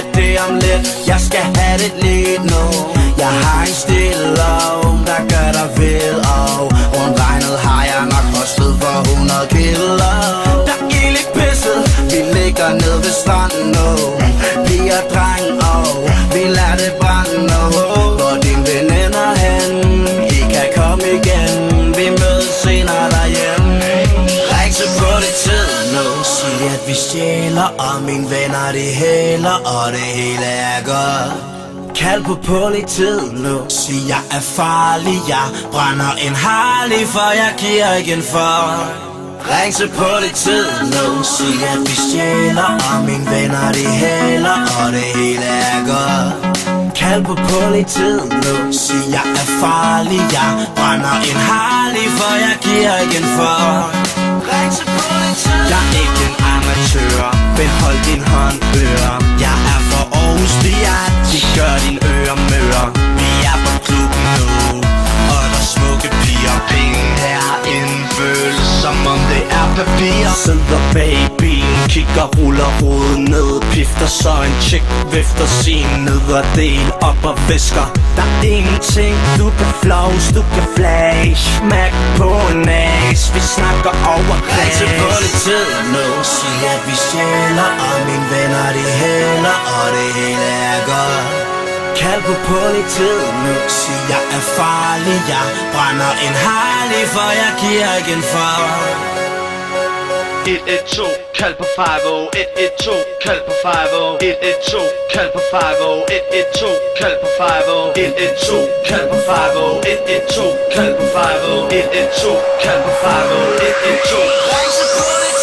have det om lidt. Jeg skal have det lige nu. Jeg har en stil lov, der gør dig vild. Og rundt regnet har jeg nok postet for 100 kilo. Der er ild i pisset, vi ligger ned ved stranden nu. Piger og dreng, og vi lader det brænde nu. Hvor dine veninder hen, I kan komme igen. Vi mødes senere derhjemme. Ring så på det tid nu. Sig at vi stjæler, og mine venner de hæler, og det hele er godt. Kald på politiet nu. Sig jeg er farlig, jeg brænder en Harley, for jeg giver igen for. Ring til politiet nu. Sig at vi stjæler, og mine venner de hæler, og det hele er godt. Kald på politiet nu. Sig jeg er farlig, jeg brænder en Harley, for jeg giver igen for. Ring til politiet. Jeg er ikke en amatør, behold din håndbør. Jeg er fra Aarhus, de gør din øre møre. Vi er på klubben nu, og der er smukke piger. Penge herinde føles som om det er papir. Sidder bag i bilen, kigger, ruller hovedet ned. Pifter så en chick, vifter sin nederdel op og visker. Der er ingenting, du kan flaus, du kan flash. Mærk på en as, vi snakker over græs. Ring til politiet nu. Sig at vi stjæler, og mine venner de hæler, og det hele er godt. Kald på politiet nu. Sig jeg er farlig, jeg brænder en Harley, for jeg giver igen for. 112, kald på 50. 112, kald på 50. 112, kald på 50. 112, kald på 50. 112, kald på 50. 112, kald på 50. 112, kald på 50. 112.